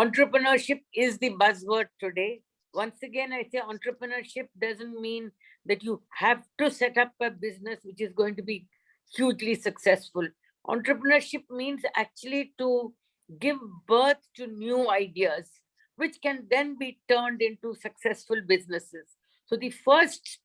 Entrepreneurship is the buzzword today. Once again, I say entrepreneurship doesn't mean that you have to set up a business which is going to be hugely successful. Entrepreneurship means actually to give birth to new ideas, which can then be turned into successful businesses. So, the first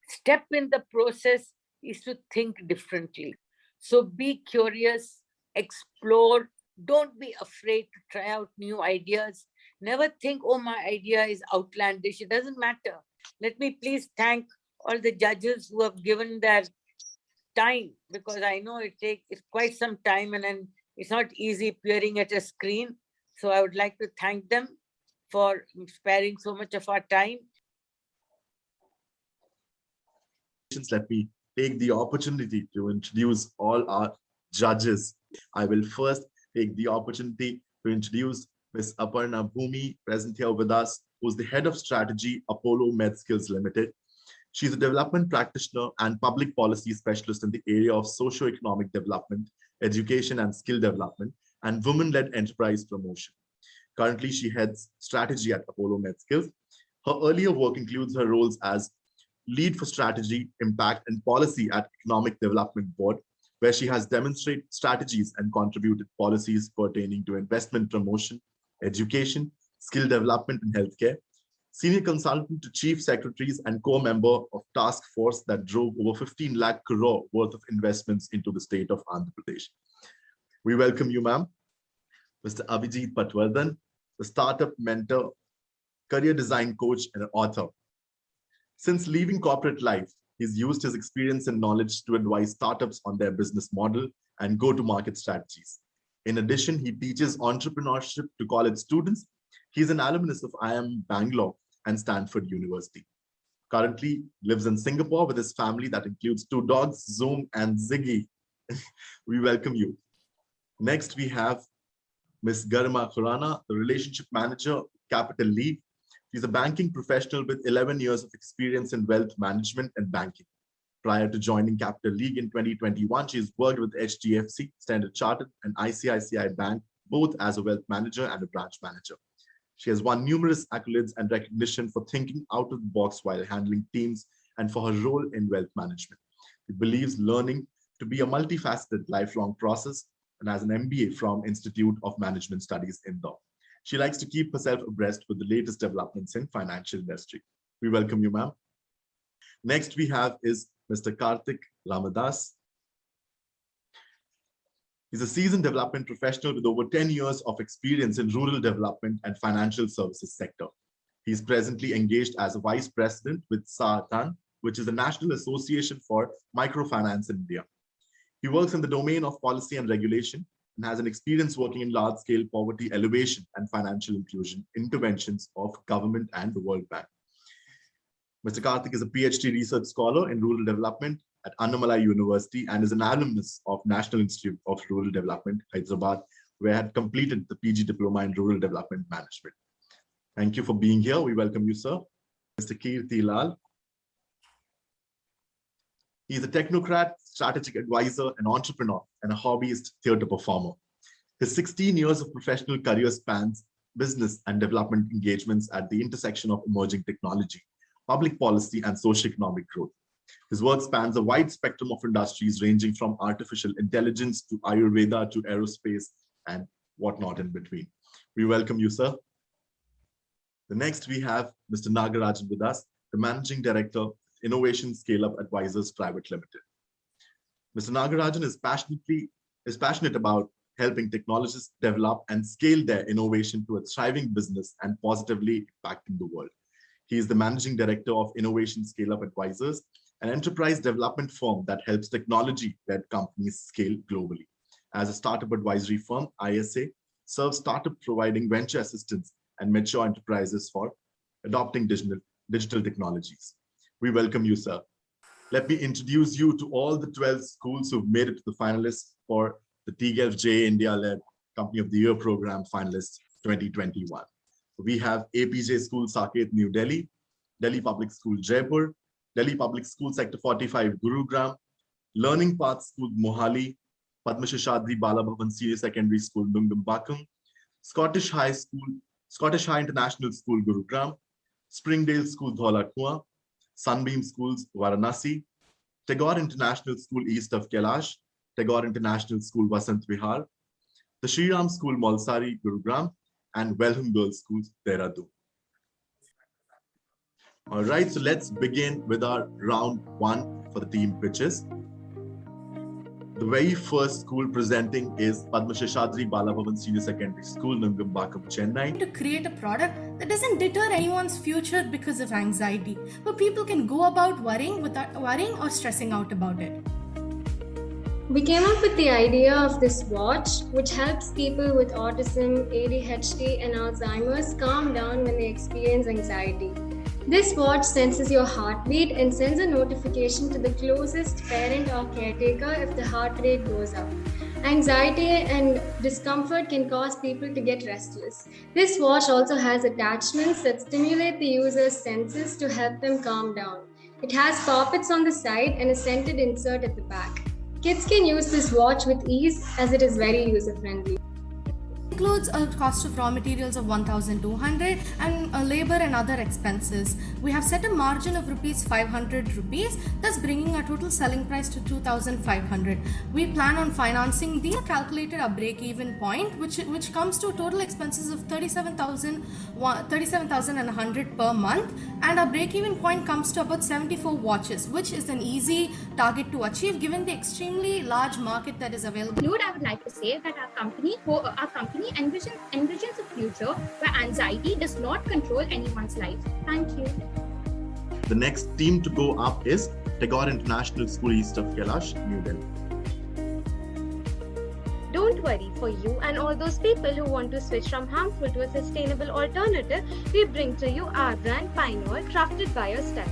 step in the process is to think differently. So, be curious, explore, don't be afraid to try out new ideas. Never think, oh, my idea is outlandish. It doesn't matter. Let me please thank all the judges who have given their time, because I know it's quite some time, and then it's not easy peering at a screen. So I would like to thank them for sparing so much of our time. Let me take the opportunity to introduce all our judges. I will first take the opportunity to introduce Ms. Aparna Bhumi, present here with us, who's the head of strategy, Apollo MedSkills Limited. She's a development practitioner and public policy specialist in the area of socio-economic development, education and skill development, and women-led enterprise promotion. Currently, she heads strategy at Apollo MedSkills. Her earlier work includes her roles as lead for strategy, impact, and policy at Economic Development Board, where she has demonstrated strategies and contributed policies pertaining to investment promotion, education, skill development, and healthcare. Senior consultant to chief secretaries and co-member of task force that drove over 15 lakh crore worth of investments into the state of Andhra Pradesh. We welcome you, ma'am. Mr. Abhijit Patwardhan, the startup mentor, career design coach, and author. Since leaving corporate life, he's used his experience and knowledge to advise startups on their business model and go-to-market strategies. In addition, he teaches entrepreneurship to college students. He's an alumnus of IIM Bangalore and Stanford University. Currently lives in Singapore with his family that includes 2 dogs, Zoom and Ziggy. We welcome you. Next, we have Ms. Garima Khurana, the relationship manager, Capital League. She's a banking professional with 11 years of experience in wealth management and banking. Prior to joining Capital League in 2021, she's worked with HDFC, Standard Chartered, and ICICI Bank, both as a wealth manager and a branch manager. She has won numerous accolades and recognition for thinking out of the box while handling teams and for her role in wealth management. She believes learning to be a multifaceted lifelong process and has an MBA from Institute of Management Studies, Indore. She likes to keep herself abreast with the latest developments in financial industry. We welcome you, ma'am. Next we have is Mr. Karthik Ramadas. He's a seasoned development professional with over 10 years of experience in rural development and financial services sector. He's presently engaged as a vice president with SATAN, which is the National Association for Microfinance in India. He works in the domain of policy and regulation and has an experience working in large-scale poverty elevation and financial inclusion interventions of government and the World Bank. Mr. Karthik is a PhD research scholar in rural development at Annamalai University and is an alumnus of National Institute of Rural Development, Hyderabad, where he had completed the PG Diploma in Rural Development Management. Thank you for being here. We welcome you, sir. Mr. Kirti Lal. He is a technocrat, strategic advisor, an entrepreneur, and a hobbyist theatre performer. His 16 years of professional career spans business and development engagements at the intersection of emerging technology, public policy, and socio-economic growth. His work spans a wide spectrum of industries ranging from artificial intelligence to Ayurveda to aerospace and whatnot in between. We welcome you, sir. The next we have Mr. Nagarajan with us, the Managing Director, Innovation Scale-Up Advisors Private Limited. Mr. Nagarajan is passionate about helping technologists develop and scale their innovation to a thriving business and positively impacting the world. He is the Managing Director of Innovation Scale-Up Advisors, an enterprise development firm that helps technology-led companies scale globally. As a startup advisory firm, ISA serves startups providing venture assistance and mature enterprises for adopting digital technologies. We welcome you, sir. Let me introduce you to all the 12 schools who've made it to the finalists for the tGELF J India-led Company of the Year Program finalists 2021. We have APJ School Saket, New Delhi, Delhi Public School Jaipur, Delhi Public School Sector 45 Gurugram, Learning Path School Mohali, Padma Shishadri Bala Bhavan Senior Secondary School Dungdum Bakung, Scottish High School, Scottish High International School, Gurugram, Springdale School, Dhola Kua, Sunbeam Schools, Varanasi, Tagore International School, east of Kailash, Tagore International School, Vasant Vihar, the Shri Ram School, Malsari, Gurugram, and Welham Girls Schools, Dehradun. All right, so let's begin with our round one for the team pitches. The very first school presenting is Padma Sheshadri Balabhavan Senior Secondary School, Nungambakkam, Chennai. To create a product that doesn't deter anyone's future because of anxiety, but people can go about worrying without worrying or stressing out about it. We came up with the idea of this watch, which helps people with autism, ADHD, and Alzheimer's calm down when they experience anxiety. This watch senses your heartbeat and sends a notification to the closest parent or caretaker if the heart rate goes up. Anxiety and discomfort can cause people to get restless. This watch also has attachments that stimulate the user's senses to help them calm down. It has poppets on the side and a scented insert at the back. Kids can use this watch with ease as it is very user-friendly. Includes a cost of raw materials of 1,200 and labor and other expenses. We have set a margin of ₹500, thus bringing our total selling price to 2,500. We plan on financing the calculated our break-even point, which comes to total expenses of 37,100 per month, and our break-even point comes to about 74 watches, which is an easy target to achieve given the extremely large market that is available. I would like to say that our company envisions a future where anxiety does not control anyone's life. Thank you. The next team to go up is Tagore International School, east of Kailash, New Delhi. Don't worry, for you and all those people who want to switch from harmful to a sustainable alternative, we bring to you our brand Pioneer, crafted by your style.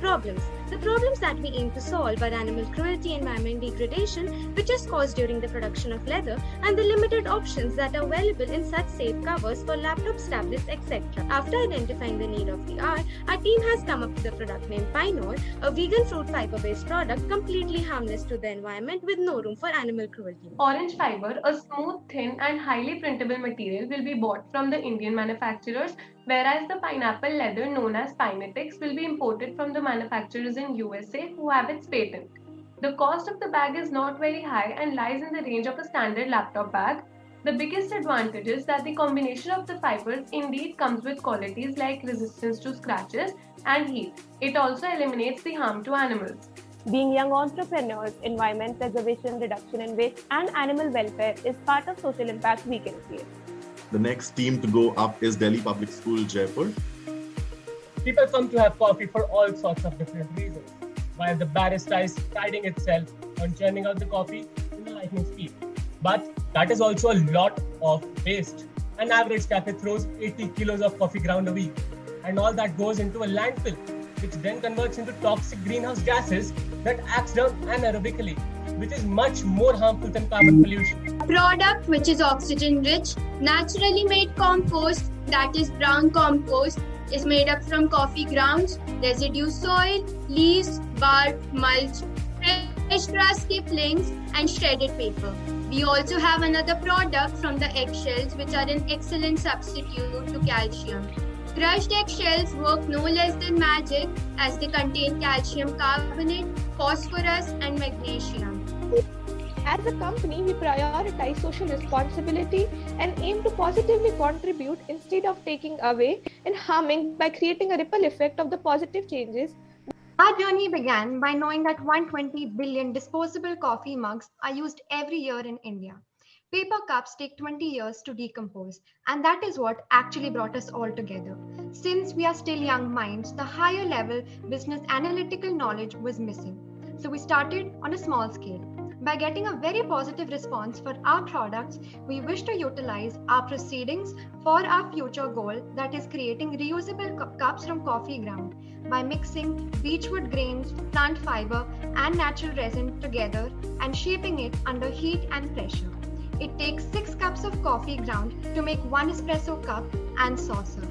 Problems. The problems that we aim to solve are animal cruelty, environment degradation, which is caused during the production of leather, and the limited options that are available in such safe covers for laptops, tablets, etc. After identifying the need of the hour, our team has come up with a product named Pioneer, a vegan fruit fiber-based product completely harmless to the environment with no room for animal cruelty. Orange fiber, a smooth, thin and highly printable material, will be bought from the Indian manufacturers, whereas the pineapple leather known as Pinetex will be imported from the manufacturers in USA who have its patent. The cost of the bag is not very high and lies in the range of a standard laptop bag. The biggest advantage is that the combination of the fibers indeed comes with qualities like resistance to scratches and heat. It also eliminates the harm to animals. Being young entrepreneurs, environment preservation, reduction in waste, and animal welfare is part of social impact we can create. The next team to go up is Delhi Public School, Jaipur. People come to have coffee for all sorts of different reasons, while the barista is priding itself on churning out the coffee in a lightning speed. But that is also a lot of waste. An average cafe throws 80 kilos of coffee ground a week, and all that goes into a landfill, which then converts into toxic greenhouse gases that acts down anaerobically, which is much more harmful than carbon pollution. Product which is oxygen rich, naturally made compost, that is brown compost, is made up from coffee grounds, residue soil, leaves, bark, mulch, fresh grass clippings, and shredded paper. We also have another product from the eggshells, which are an excellent substitute to calcium. Crushed eggshells work no less than magic as they contain calcium carbonate, phosphorus, and magnesium. As a company, we prioritize social responsibility and aim to positively contribute instead of taking away and harming by creating a ripple effect of the positive changes. Our journey began by knowing that 120 billion disposable coffee mugs are used every year in India. Paper cups take 20 years to decompose, and that is what actually brought us all together. Since we are still young minds, the higher level business analytical knowledge was missing. So we started on a small scale. By getting a very positive response for our products, we wish to utilize our proceedings for our future goal, that is creating reusable cups from coffee ground by mixing beechwood grains, plant fiber, and natural resin together and shaping it under heat and pressure. It takes 6 cups of coffee ground to make 1 espresso cup and saucer.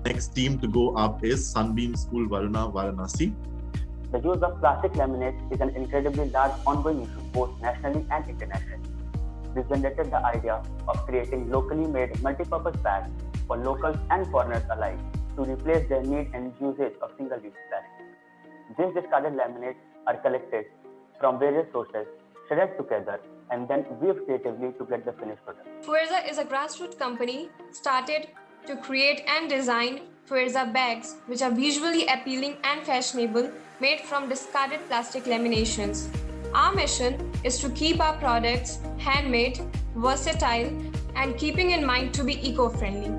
Next team to go up is Sunbeam School, Varuna, Varanasi. The use of plastic laminates is an incredibly large ongoing issue both nationally and internationally. We generated the idea of creating locally made multi-purpose bags for locals and foreigners alike to replace their need and usage of single-use plastic. These discarded laminates are collected from various sources, shredded together, and then weaved creatively to get the finished product. Fuerza is a grassroots company started to create and design Fuerza bags, which are visually appealing and fashionable, made from discarded plastic laminations. Our mission is to keep our products handmade, versatile, and keeping in mind to be eco-friendly.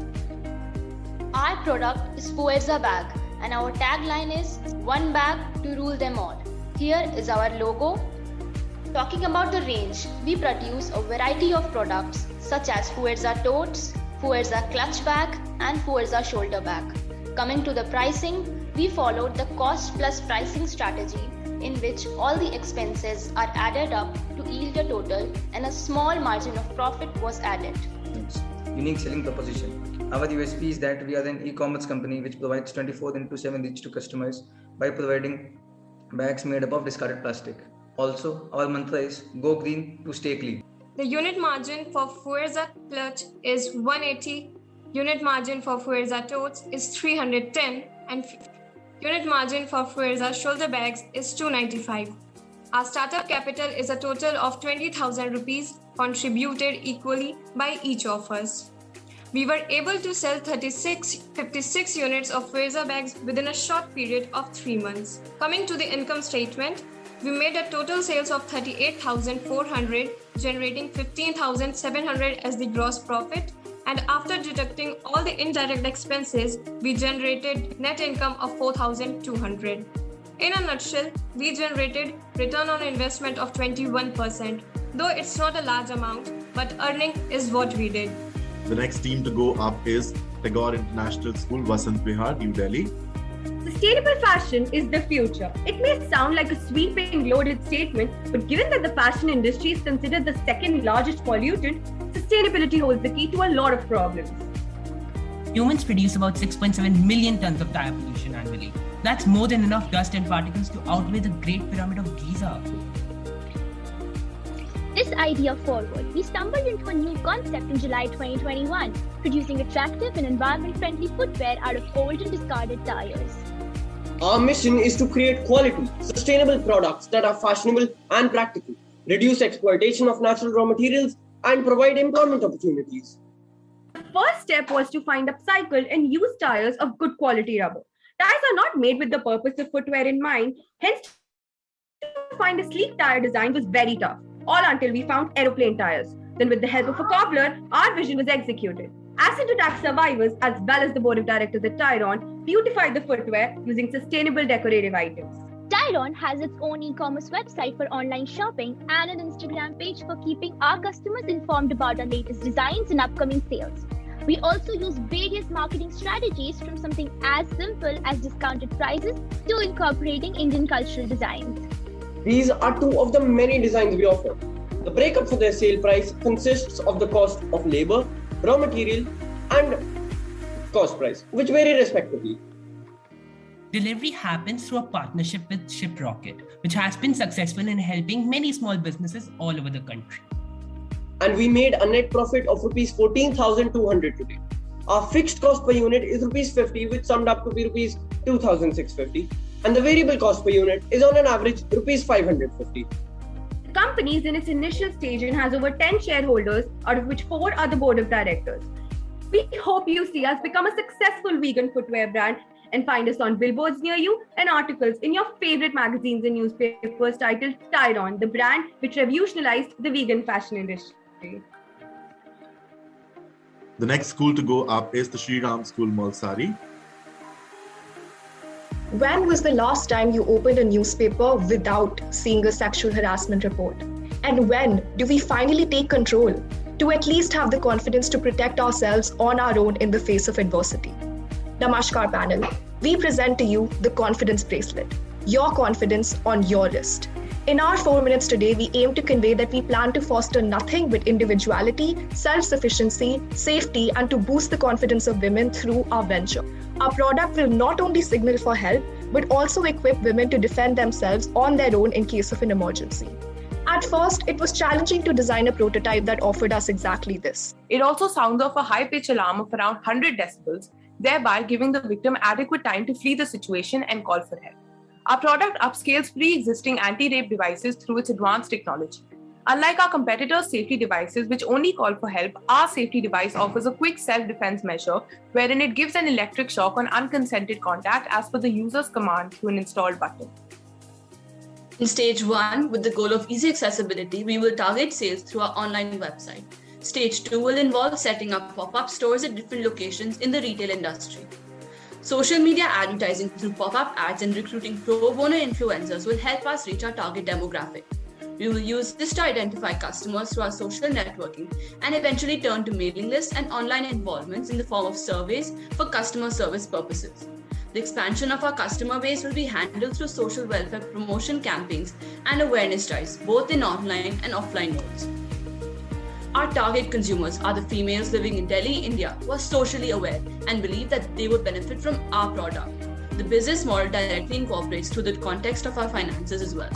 Our product is Fuerza bag, and our tagline is "One bag to rule them all." Here is our logo. Talking about the range, we produce a variety of products such as Fuerza totes, Fuerza clutch bag, and Fuerza shoulder bag. Coming to the pricing, we followed the cost plus pricing strategy in which all the expenses are added up to yield a total and a small margin of profit was added. Unique selling proposition. Our USP is that we are an e-commerce company which provides 24/7 reach to customers by providing bags made up of discarded plastic. Also, our mantra is go green to stay clean. The unit margin for Fuerza clutch is 180, unit margin for Fuerza totes is 310, and unit margin for Fuerza shoulder bags is 295. Our startup capital is a total of 20,000 rupees contributed equally by each of us. We were able to sell 56 units of Fuerza bags within a short period of 3 months. Coming to the income statement, we made a total sales of 38,400, generating 15,700 as the gross profit, and after deducting all the indirect expenses, we generated net income of 4,200. In a nutshell, we generated return on investment of 21%, though it's not a large amount, but earning is what we did. The next team to go up is Tagore International School, Vasant Vihar, New Delhi. Sustainable fashion is the future. It may sound like a sweeping, loaded statement, but given that the fashion industry is considered the second largest pollutant, sustainability holds the key to a lot of problems. Humans produce about 6.7 million tons of tire pollution annually. That's more than enough dust and particles to outweigh the Great Pyramid of Giza. This idea forward, we stumbled into a new concept in July 2021, producing attractive and environment-friendly footwear out of old and discarded tires. Our mission is to create quality, sustainable products that are fashionable and practical, reduce exploitation of natural raw materials, and provide employment opportunities. The first step was to find upcycled and used tires of good quality rubber. Tires are not made with the purpose of footwear in mind, hence to find a sleek tire design was very tough, all until we found aeroplane tires. Then with the help of a cobbler, our vision was executed. Acid attack survivors, as well as the board of directors at Tyron, beautified the footwear using sustainable decorative items. Tyron has its own e-commerce website for online shopping and an Instagram page for keeping our customers informed about our latest designs and upcoming sales. We also use various marketing strategies, from something as simple as discounted prices to incorporating Indian cultural designs. These are two of the many designs we offer. The breakup for their sale price consists of the cost of labor, raw material, and cost price, which vary respectively. Delivery happens through a partnership with ShipRocket, which has been successful in helping many small businesses all over the country. And we made a net profit of rupees 14,200 today. Our fixed cost per unit is rupees 50, which summed up to be rupees 2,650. And the variable cost per unit is on an average rupees 550. The company is in its initial stage and has over 10 shareholders, out of which 4 are the board of directors. We hope you see us become a successful vegan footwear brand and find us on billboards near you and articles in your favorite magazines and newspapers titled Tyron, the brand which revolutionized the vegan fashion industry. The next school to go up is the Sri Ram School, Malsari. When was the last time you opened a newspaper without seeing a sexual harassment report? And when do we finally take control to at least have the confidence to protect ourselves on our own in the face of adversity? Namaskar panel, we present to you the confidence bracelet, your confidence on your wrist. In our 4 minutes today, we aim to convey that we plan to foster nothing but individuality, self-sufficiency, safety, and to boost the confidence of women through our venture. Our product will not only signal for help, but also equip women to defend themselves on their own in case of an emergency. At first, it was challenging to design a prototype that offered us exactly this. It also sounds off a high-pitch alarm of around 100 decibels, thereby giving the victim adequate time to flee the situation and call for help. Our product upscales pre-existing anti-rape devices through its advanced technology. Unlike our competitors' safety devices, which only call for help, our safety device offers a quick self-defense measure wherein it gives an electric shock on unconsented contact as per the user's command through an installed button. In stage 1, with the goal of easy accessibility, we will target sales through our online website. Stage 2 will involve setting up pop-up stores at different locations in the retail industry. Social media advertising through pop-up ads and recruiting pro bono influencers will help us reach our target demographic. We will use this to identify customers through our social networking and eventually turn to mailing lists and online involvements in the form of surveys for customer service purposes. The expansion of our customer base will be handled through social welfare promotion campaigns and awareness drives, both in online and offline modes. Our target consumers are the females living in Delhi, India, who are socially aware and believe that they would benefit from our product. The business model directly incorporates through the context of our finances as well.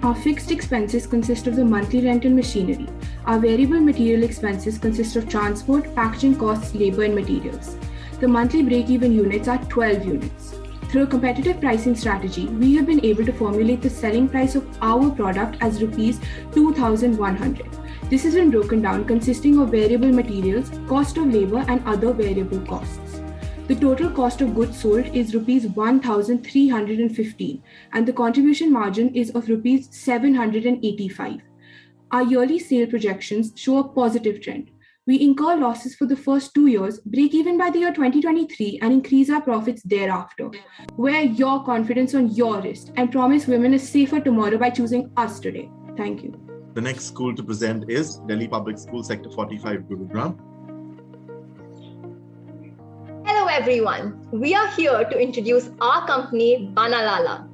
Our fixed expenses consist of the monthly rental machinery. Our variable material expenses consist of transport, packaging costs, labor, and materials. The monthly break-even units are 12 units. Through a competitive pricing strategy, we have been able to formulate the selling price of our product as Rs 2,100. This has been broken down consisting of variable materials, cost of labor, and other variable costs. The total cost of goods sold is Rs 1,315 and the contribution margin is of Rs 785. Our yearly sale projections show a positive trend. We incur losses for the first 2 years, break even by the year 2023 and increase our profits thereafter. Wear your confidence on your wrist and promise women a safer tomorrow by choosing us today. Thank you. The next school to present is Delhi Public School Sector 45, Gurugram. Hello everyone, we are here to introduce our company Banalala.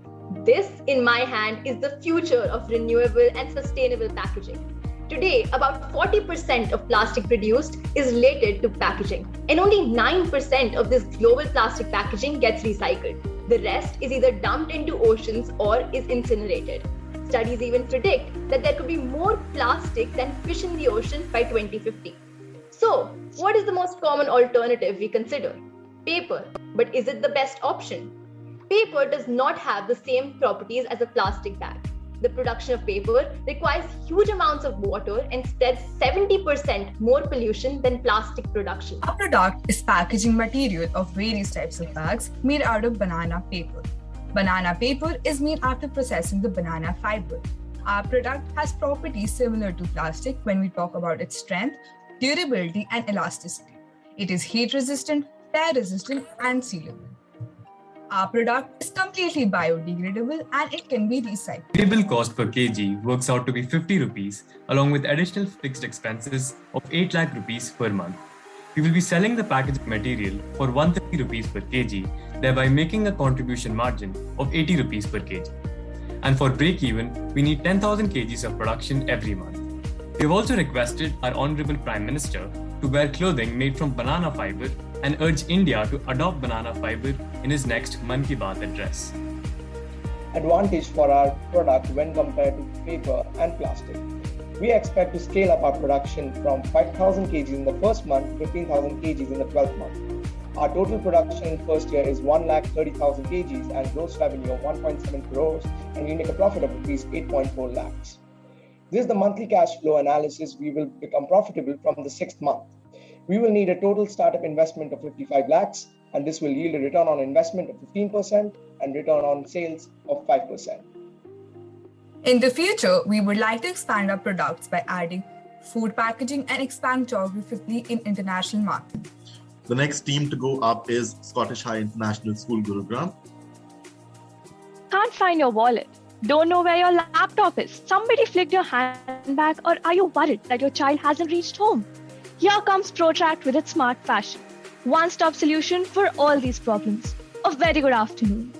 This in my hand is the future of renewable and sustainable packaging. Today, about 40% of plastic produced is related to packaging, and only 9% of this global plastic packaging gets recycled. The rest is either dumped into oceans or is incinerated. Studies even predict that there could be more plastic than fish in the ocean by 2050. So, what is the most common alternative we consider? Paper. But is it the best option? Paper does not have the same properties as a plastic bag. The production of paper requires huge amounts of water and spreads 70% more pollution than plastic production. Our product is packaging material of various types of bags made out of banana paper. Banana paper is made after processing the banana fiber. Our product has properties similar to plastic when we talk about its strength, durability, and elasticity. It is heat resistant, tear resistant, and sealable. Our product is completely biodegradable and it can be recycled. Variable cost per kg works out to be 50 rupees along with additional fixed expenses of 8 lakh rupees per month. We will be selling the packaging material for 130 rupees per kg, thereby making a contribution margin of 80 rupees per kg. And for break-even, we need 10,000 kgs of production every month. We have also requested our Honorable Prime Minister to wear clothing made from banana fiber and urge India to adopt banana fiber in his next Mann Ki Baat address. Advantage for our product when compared to paper and plastic. We expect to scale up our production from 5,000 kg in the first month to 15,000 kg in the 12th month. Our total production in first year is 1,30,000 kg and gross revenue of 1.7 crores, and we make a profit of rupees 8.4 lakhs. This is the monthly cash flow analysis. We will become profitable from the 6th month. We will need a total startup investment of 55 lakhs, and this will yield a return on investment of 15% and return on sales of 5%. In the future, we would like to expand our products by adding food packaging and expand geographically in international markets. The next team to go up is Scottish High International School, Gurugram. Can't find your wallet? Don't know where your laptop is? Somebody flicked your handbag, or are you worried that your child hasn't reached home? Here comes ProTract with its smart fashion. One-stop solution for all these problems. A very good afternoon.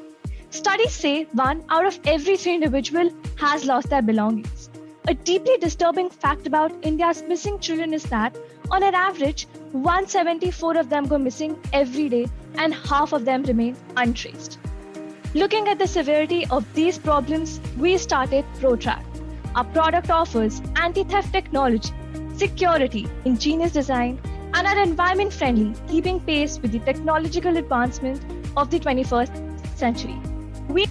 Studies say 1 out of every 3 individuals has lost their belongings. A deeply disturbing fact about India's missing children is that, on an average, 174 of them go missing every day, and half of them remain untraced. Looking at the severity of these problems, we started ProTrack. Our product offers anti-theft technology, security, ingenious design, and are environment friendly, keeping pace with the technological advancement of the 21st century.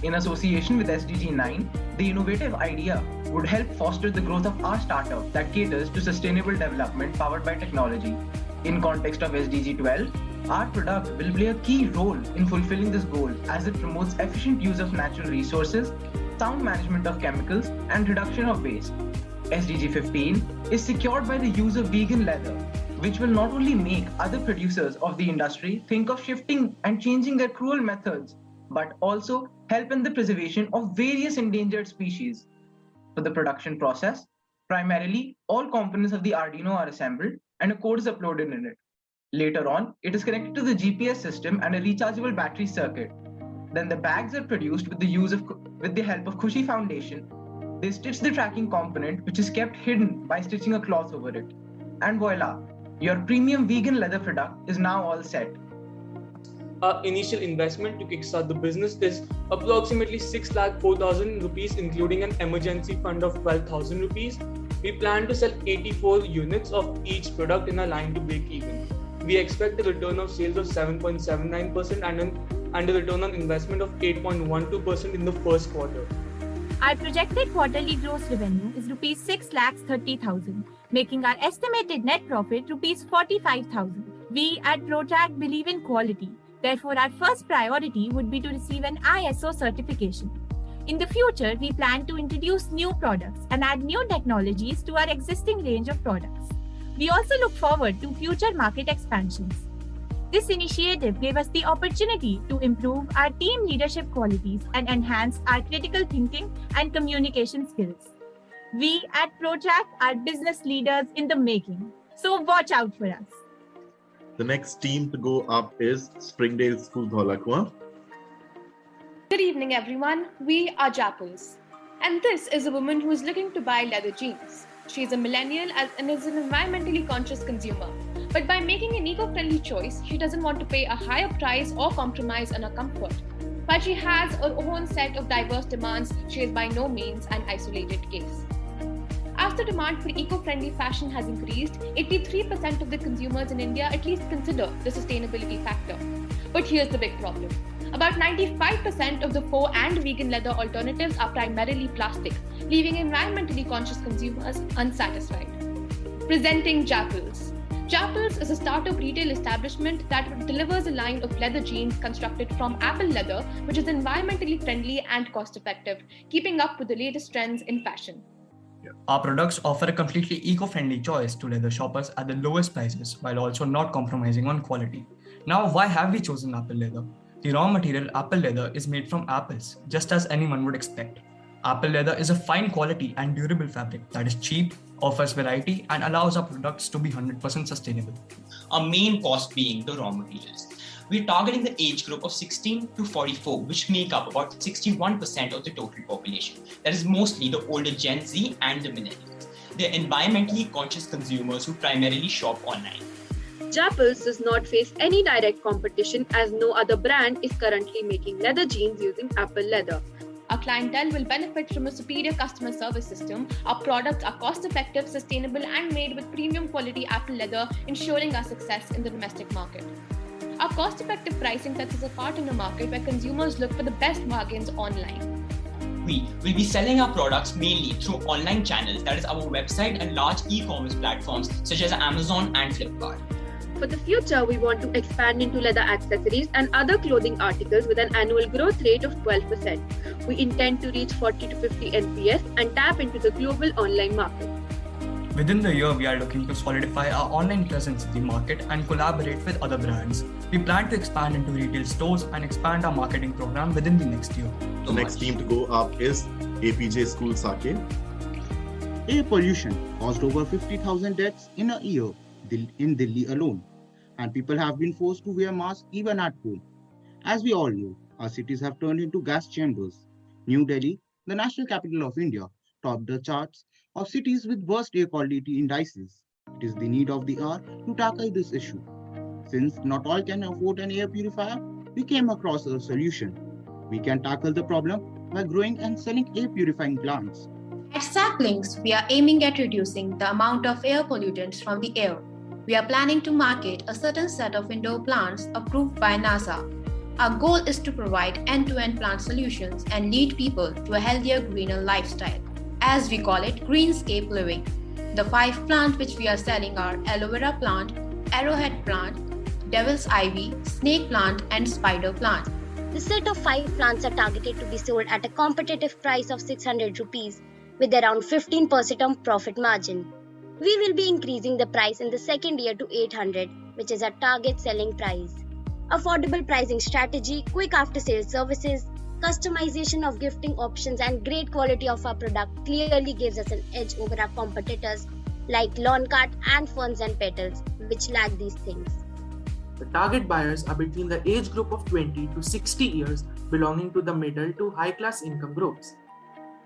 In association with SDG 9, the innovative idea would help foster the growth of our startup that caters to sustainable development powered by technology. In context of SDG 12, our product will play a key role in fulfilling this goal as it promotes efficient use of natural resources, sound management of chemicals, and reduction of waste. SDG 15 is secured by the use of vegan leather, which will not only make other producers of the industry think of shifting and changing their cruel methods, but also help in the preservation of various endangered species. For the production process, primarily all components of the Arduino are assembled and a code is uploaded in it. Later on, it is connected to the GPS system and a rechargeable battery circuit. Then the bags are produced with the help of Khushi Foundation. They stitch the tracking component, which is kept hidden by stitching a cloth over it. And voila, your premium vegan leather product is now all set. Our initial investment to kickstart the business is approximately 6,04,000 rupees, including an emergency fund of 12,000 rupees. We plan to sell 84 units of each product in a line to break even. We expect a return of sales of 7.79% and a return on investment of 8.12% in the first quarter. Our projected quarterly gross revenue is rupees 6,30,000, making our estimated net profit rupees 45,000. We at ProTrack believe in quality. Therefore, our first priority would be to receive an ISO certification. In the future, we plan to introduce new products and add new technologies to our existing range of products. We also look forward to future market expansions. This initiative gave us the opportunity to improve our team leadership qualities and enhance our critical thinking and communication skills. We at ProTrack are business leaders in the making, so watch out for us. The next team to go up is Springdale School Dholakwa. Good evening, everyone. We are Jappals. And this is a woman who is looking to buy leather jeans. She is a millennial and is an environmentally conscious consumer. But by making an eco-friendly choice, she doesn't want to pay a higher price or compromise on her comfort. While she has her own set of diverse demands, she is by no means an isolated case. As the demand for eco-friendly fashion has increased, 83% of the consumers in India at least consider the sustainability factor. But here's the big problem. About 95% of the faux and vegan leather alternatives are primarily plastic, leaving environmentally conscious consumers unsatisfied. Presenting Jappals. Jappals is a startup retail establishment that delivers a line of leather jeans constructed from apple leather, which is environmentally friendly and cost-effective, keeping up with the latest trends in fashion. Our products offer a completely eco-friendly choice to leather shoppers at the lowest prices while also not compromising on quality. Now, why have we chosen apple leather? The raw material apple leather is made from apples, just as anyone would expect. Apple leather is a fine quality and durable fabric that is cheap, offers variety, and allows our products to be 100% sustainable. Our main cost being the raw materials. We're targeting the age group of 16 to 44, which make up about 61% of the total population. That is mostly the older Gen Z and the millennials. They're environmentally conscious consumers who primarily shop online. Jappals does not face any direct competition as no other brand is currently making leather jeans using apple leather. Our clientele will benefit from a superior customer service system. Our products are cost-effective, sustainable, and made with premium quality apple leather, ensuring our success in the domestic market. Our cost-effective pricing sets us apart in a market where consumers look for the best bargains online. We will be selling our products mainly through online channels, that is our website and large e-commerce platforms such as Amazon and Flipkart. For the future, we want to expand into leather accessories and other clothing articles with an annual growth rate of 12%. We intend to reach 40 to 50 NPS and tap into the global online market. Within the year, we are looking to solidify our online presence in the market and collaborate with other brands. We plan to expand into retail stores and expand our marketing program within the next year. The next team to go up is APJ School Sake. Air pollution caused over 50,000 deaths in a year in Delhi alone, and people have been forced to wear masks even at home. As we all know, our cities have turned into gas chambers. New Delhi, the national capital of India, topped the charts of cities with worst air quality indices. It is the need of the hour to tackle this issue. Since not all can afford an air purifier, we came across a solution. We can tackle the problem by growing and selling air purifying plants. At Saplings, we are aiming at reducing the amount of air pollutants from the air. We are planning to market a certain set of indoor plants approved by NASA. Our goal is to provide end-to-end plant solutions and lead people to a healthier, greener lifestyle. As we call it, greenscape living. The 5 plants which we are selling are aloe vera plant, arrowhead plant, devil's ivy, snake plant, and spider plant. The set of 5 plants are targeted to be sold at a competitive price of 600 rupees with around 15% of profit margin. We will be increasing the price in the second year to 800, which is our target selling price. Affordable pricing strategy, quick after-sales services, customization of gifting options and great quality of our product clearly gives us an edge over our competitors like Lawn Cart and Ferns and Petals, which lack these things. The target buyers are between the age group of 20 to 60 years, belonging to the middle to high-class income groups.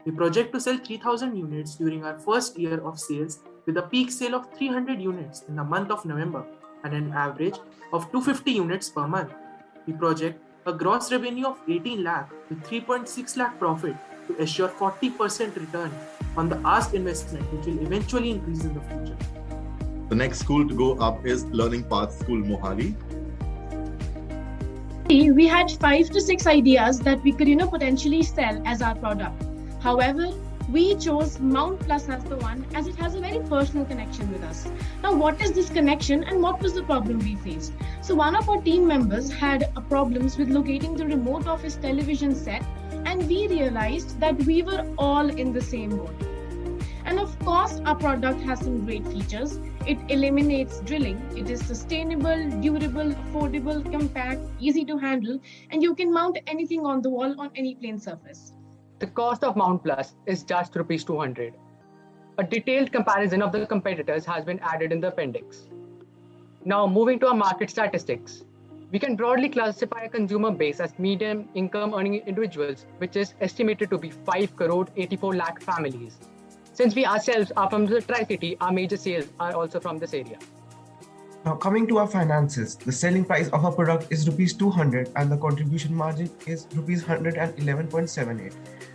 We project to sell 3,000 units during our first year of sales with a peak sale of 300 units in the month of November and an average of 250 units per month. We project a gross revenue of 18 lakh with 3.6 lakh profit to assure 40% return on the asked investment, which will eventually increase in the future. The next school to go up is Learning Path School Mohali. We had 5 to 6 ideas that we could potentially sell as our product. However, we chose Mount Plus as the one as it has a very personal connection with us. Now, what is this connection and what was the problem we faced? So one of our team members had problems with locating the remote of his television set, and we realized that we were all in the same boat. And of course, our product has some great features. It eliminates drilling. It is sustainable, durable, affordable, compact, easy to handle, and you can mount anything on the wall on any plain surface. The cost of Mount Plus is just rupees 200. A detailed comparison of the competitors has been added in the appendix. Now moving to our market statistics. We can broadly classify a consumer base as medium income earning individuals, which is estimated to be 5 crore 84 lakh families. Since we ourselves are from the Tri-City, our major sales are also from this area. Now coming to our finances, the selling price of our product is rupees 200 and the contribution margin is rupees 111.78.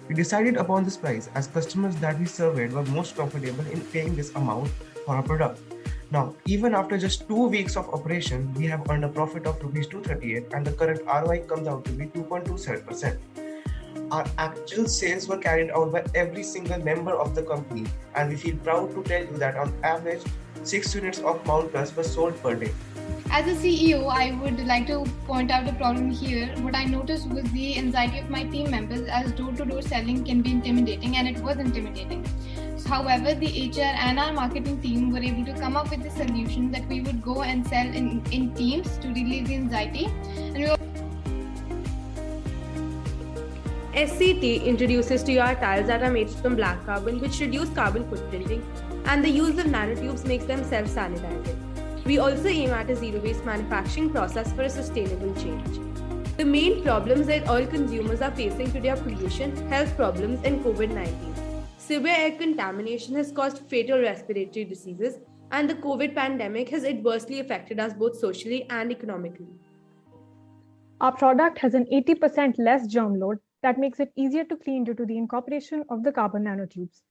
We decided upon this price as customers that we surveyed were most comfortable in paying this amount for our product. Now, even after just 2 weeks of operation, we have earned a profit of rupees 238 and the current ROI comes out to be 2.27%. Our actual sales were carried out by every single member of the company, and we feel proud to tell you that on average, 6 units of Mount Plus were sold per day. As a CEO, I would like to point out a problem here. What I noticed was the anxiety of my team members, as door-to-door selling can be intimidating, and it was intimidating. However, the HR and our marketing team were able to come up with a solution that we would go and sell in teams to relieve the anxiety. And SCT introduces TR tiles that are made from black carbon, which reduce carbon footprinting, and the use of nanotubes makes them self-sanitizing. We also aim at a zero-waste manufacturing process for a sustainable change. The main problems that all consumers are facing today are pollution, health problems, and COVID-19. Severe air contamination has caused fatal respiratory diseases, and the COVID pandemic has adversely affected us both socially and economically. Our product has an 80% less germ load that makes it easier to clean due to the incorporation of the carbon nanotubes.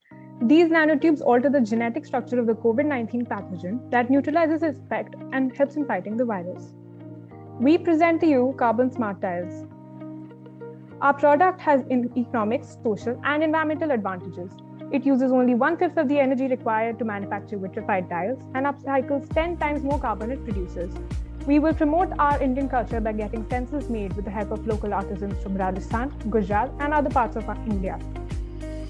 These nanotubes alter the genetic structure of the COVID-19 pathogen that neutralizes its effect and helps in fighting the virus. We present to you Carbon Smart Tiles. Our product has economic, social, and environmental advantages. It uses only 1/5 of the energy required to manufacture vitrified tiles and upcycles 10 times more carbon it produces. We will promote our Indian culture by getting stencils made with the help of local artisans from Rajasthan, Gujarat, and other parts of India.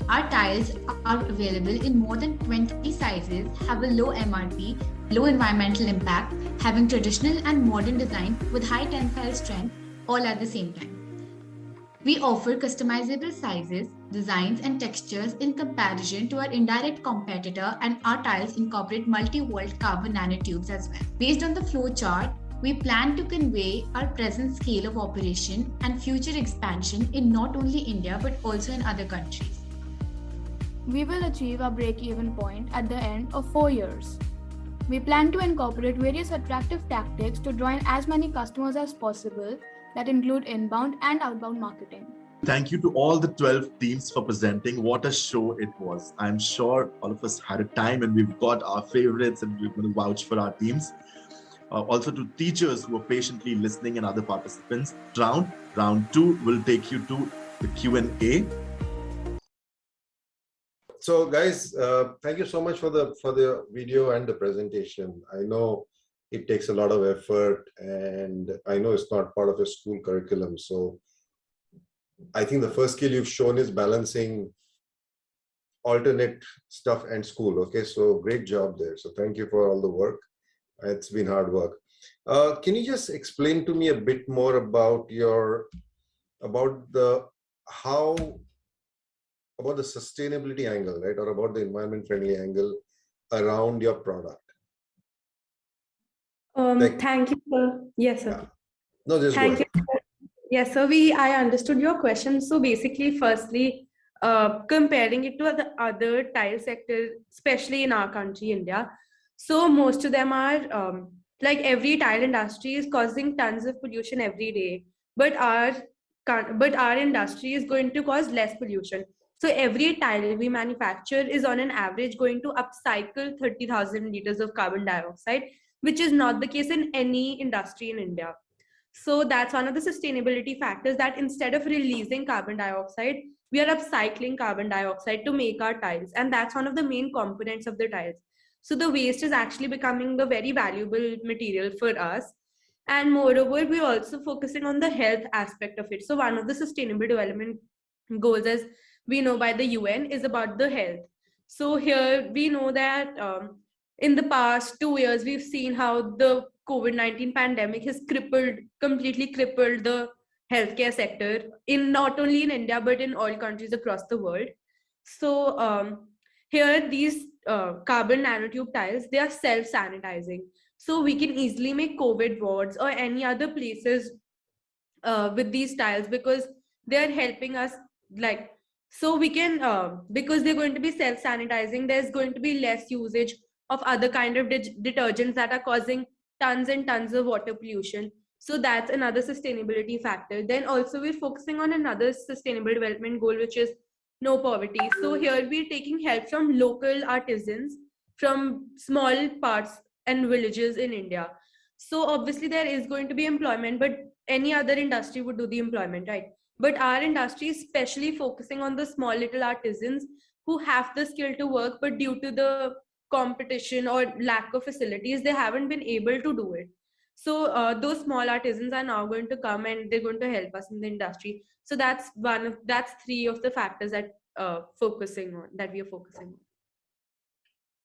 Our tiles are available in more than 20 sizes, have a low MRP, low environmental impact, having traditional and modern design with high tensile strength, all at the same time. We offer customizable sizes, designs, and textures in comparison to our indirect competitor, and our tiles incorporate multi-volt carbon nanotubes as well. Based on the flow chart, we plan to convey our present scale of operation and future expansion in not only India but also in other countries. we will achieve our break-even point at the end of 4 years. We plan to incorporate various attractive tactics to draw in as many customers as possible that include inbound and outbound marketing. Thank you to all the 12 teams for presenting. What a show it was. I'm sure all of us had a time and we've got our favorites and we're going to vouch for our teams. Also to teachers who are patiently listening and other participants. Round 2 will take you to the Q&A. So guys, thank you so much for the video and the presentation. I know it takes a lot of effort and I know it's not part of a school curriculum. So I think the first skill you've shown is balancing alternate stuff and school. Okay, so great job there. So thank you for all the work. It's been hard work. Can you just explain to me a bit more about the sustainability angle, right? Or about the environment friendly angle around your product? Thank you, sir. Yes, sir. Yeah. No, just Thank go you. Yes, so I understood your question. So basically, firstly, comparing it to the other tile sector, especially in our country, India. So most of them are like every tile industry is causing tons of pollution every day, but our industry is going to cause less pollution. So every tile we manufacture is on an average going to upcycle 30,000 liters of carbon dioxide, which is not the case in any industry in India. So that's one of the sustainability factors, that instead of releasing carbon dioxide, we are upcycling carbon dioxide to make our tiles. And that's one of the main components of the tiles. So the waste is actually becoming the very valuable material for us. And moreover, we're also focusing on the health aspect of it. So one of the sustainable development goals, as we know by the UN, is about the health. So here we know that in the past 2 years, we've seen how the COVID-19 pandemic has completely crippled the healthcare sector, in not only in India, but in all countries across the world. So here, these carbon nanotube tiles, they are self-sanitizing. So we can easily make COVID wards or any other places with these tiles, because they're helping us, like, so we can, because they're going to be self-sanitizing, there's going to be less usage of other kind of detergents that are causing tons and tons of water pollution. So that's another sustainability factor. Then also we're focusing on another sustainable development goal, which is no poverty. So here we're taking help from local artisans from small parts and villages in India. So obviously there is going to be employment, but any other industry would do the employment, right? But our industry is especially focusing on the small little artisans who have the skill to work, but due to the competition or lack of facilities, they haven't been able to do it. So those small artisans are now going to come and they're going to help us in the industry. So that's three of the factors that we are focusing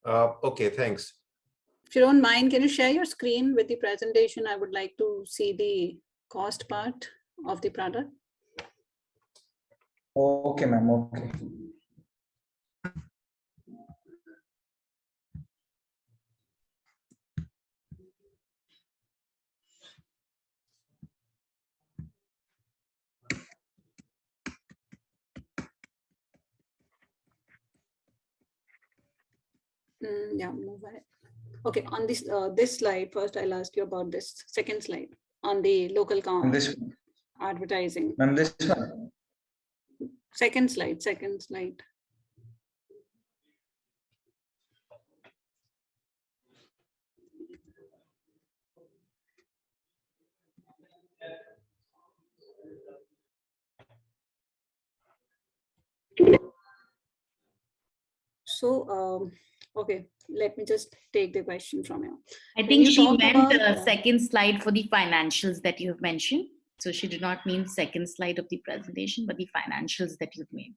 on. Okay, thanks. If you don't mind, can you share your screen with the presentation? I would like to see the cost part of the product. Okay, ma'am. Okay. Yeah, move ahead. Okay, on this slide, first I'll ask you about this second slide on the local advertising. Ma'am, this one. Second slide. So, okay, let me just take the question from you. I think she meant the second slide for the financials that you have mentioned. So she did not mean second slide of the presentation, but the financials that you've made.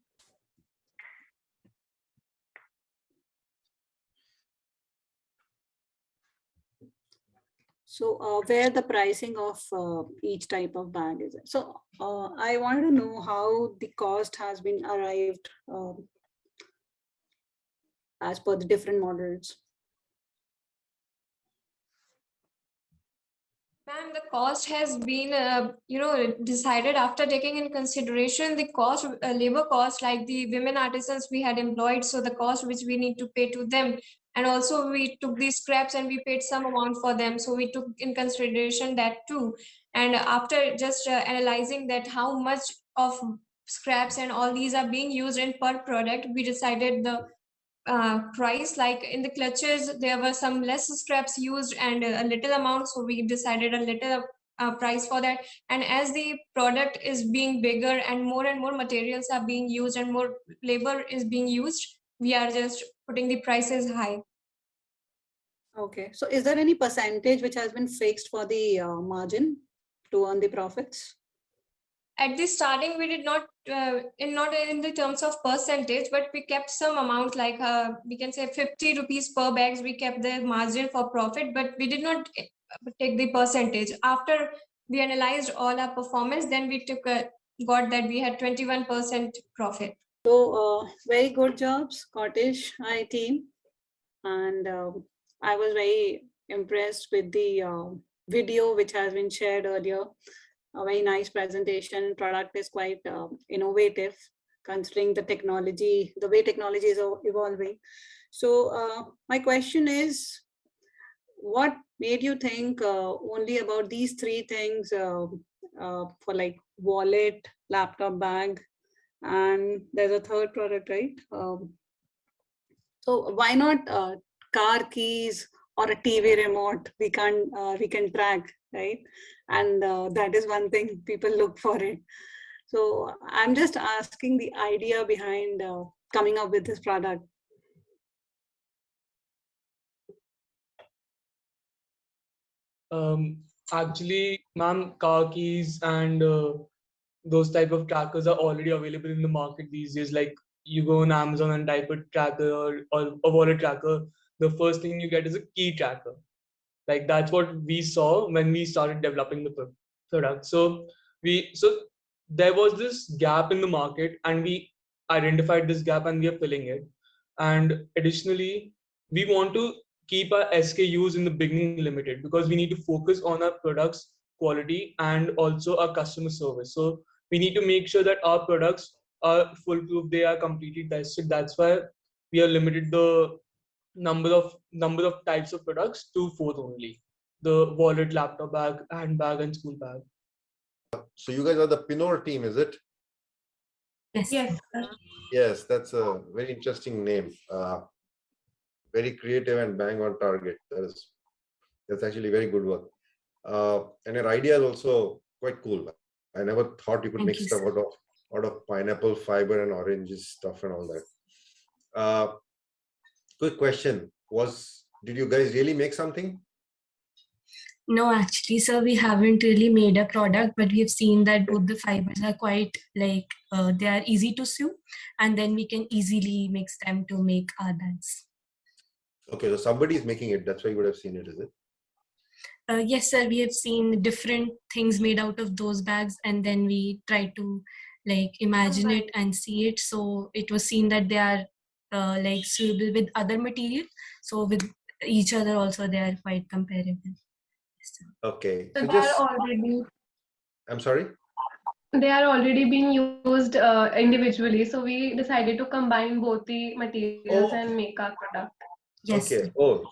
So where the pricing of each type of bag is. So I wanted to know how the cost has been arrived as per the different models. Ma'am, the cost has been, decided after taking in consideration the cost, labor cost, like the women artisans we had employed, so the cost which we need to pay to them, And also we took these scraps and we paid some amount for them. So we took in consideration that too. And after just analyzing that how much of scraps and all these are being used in per product, we decided the price. Like in the clutches, there were some less scraps used and a little amount. So we decided a little price for that. And as the product is being bigger and more materials are being used and more labor is being used, we are just putting the prices high. Okay, so is there any percentage which has been fixed for the margin to earn the profits? At the starting, we did not not in the terms of percentage, but we kept some amount, like we can say 50 rupees per bags. We kept the margin for profit, but we did not take the percentage. After we analyzed all our performance, then we got that we had 21% profit. So very good jobs, Cottage High team. And I was very impressed with the video which has been shared earlier. A very nice presentation. Product is quite innovative considering the technology, the way technology is evolving. So my question is, what made you think only about these three things for like wallet, laptop bag, and there's a third product, right? So why not car keys or a TV remote? We can track, right? And that is one thing people look for it. So I'm just asking the idea behind coming up with this product. Actually, ma'am, car keys and those type of trackers are already available in the market these days. Like you go on Amazon and type a tracker or a wallet tracker, the first thing you get is a key tracker. Like that's what we saw when we started developing the product. So there was this gap in the market, and we identified this gap and we are filling it. And additionally, we want to keep our SKUs in the beginning limited because we need to focus on our products quality and also our customer service. So we need to make sure that our products are foolproof, they are completely tested. That's why we are limited the number of types of products to 4 only: the wallet, laptop bag, handbag, and school bag. So you guys are the Pinor team, is it? Yes. Yes, that's a very interesting name. Very creative and bang on target. That's actually very good work. And your idea is also quite cool. I never thought you could make stuff out of pineapple fiber and oranges stuff and all that. Quick question: did you guys really make something? No, actually, sir, we haven't really made a product, but we have seen that both the fibers are quite like they are easy to sew, and then we can easily mix them to make our bags. Okay, so somebody is making it. That's why you would have seen it, is it? Yes, sir. We have seen different things made out of those bags, and then we try to like imagine it and see it. So it was seen that they are like suitable with other material. So with each other also, they are quite comparable. Okay. So they are already. I'm sorry? They are already being used individually. So we decided to combine both the materials and make our product. Yes. Okay. Oh,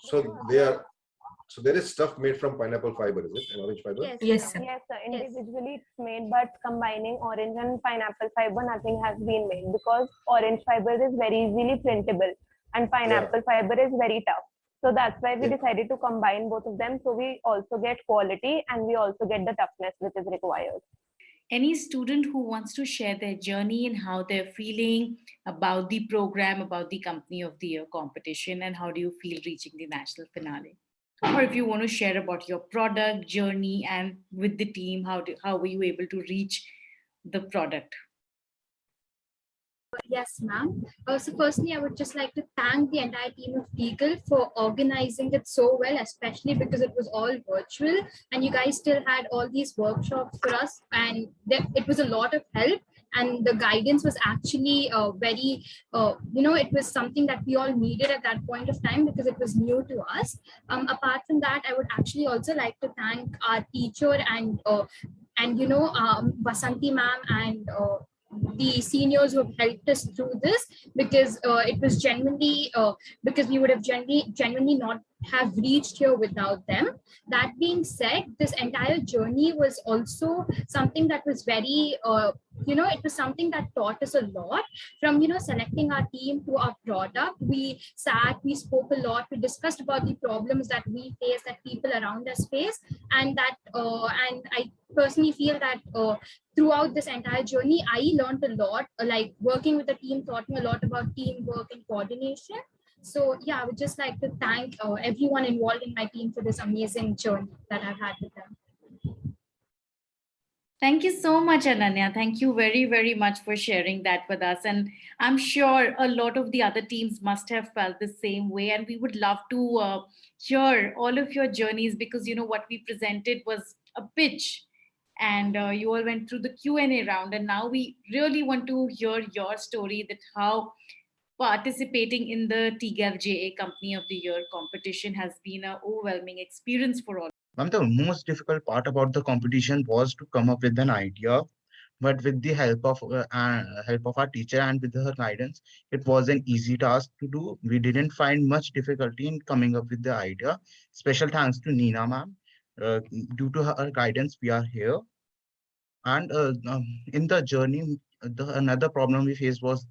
so there is stuff made from pineapple fiber, is it? And orange fiber? Yes, sir. Yes, sir. Individually it's made, but combining orange and pineapple fiber, nothing has been made because orange fiber is very easily printable and pineapple fiber is very tough. So that's why we decided to combine both of them. So we also get quality and we also get the toughness which is required. Any student who wants to share their journey and how they're feeling about the program, about the Company of the Year competition, and how do you feel reaching the national finale? Or if you want to share about your product journey and with the team, how were you able to reach the product? Yes, ma'am. So firstly, I would just like to thank the entire team of tGELF for organizing it so well, especially because it was all virtual and you guys still had all these workshops for us, and it was a lot of help. And the guidance was actually very, it was something that we all needed at that point of time because it was new to us. Apart from that, I would actually also like to thank our teacher and Vasanti ma'am and the seniors who have helped us through this, because it was genuinely because we would have genuinely not have reached here without them. That being said, this entire journey was also something that was very it was something that taught us a lot. From selecting our team to our product, we sat, we spoke a lot, we discussed about the problems that we face, that people around us face, and that and I personally feel that throughout this entire journey, I learned a lot. Like working with the team taught me a lot about teamwork and coordination. So yeah, I would just like to thank everyone involved in my team for this amazing journey that I've had with them. Thank you so much, Ananya. Thank you very, very much for sharing that with us. And I'm sure a lot of the other teams must have felt the same way. And we would love to hear all of your journeys, because what we presented was a pitch, and you all went through the Q&A round. And now we really want to hear your story, that how participating in the tGELF JA Company of the Year competition has been an overwhelming experience for all. The most difficult part about the competition was to come up with an idea, but with the help of our teacher and with her guidance, it was an easy task to do. We didn't find much difficulty in coming up with the idea. Special thanks to Neena ma'am. Due to her guidance, we are here. And in the journey, another problem we faced was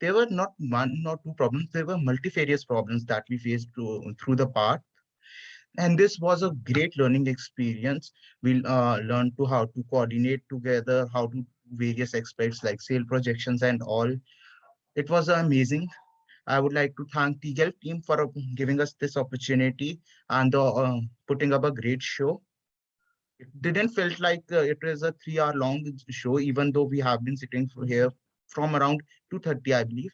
there were not one nor two problems, there were multifarious problems that we faced through the path. And this was a great learning experience. We learned to how to coordinate together, how to do various aspects like sale projections and all. It was amazing. I would like to thank tGELF team for giving us this opportunity and putting up a great show. It didn't felt like it was a 3-hour long show, even though we have been sitting here from around 2:30, I believe.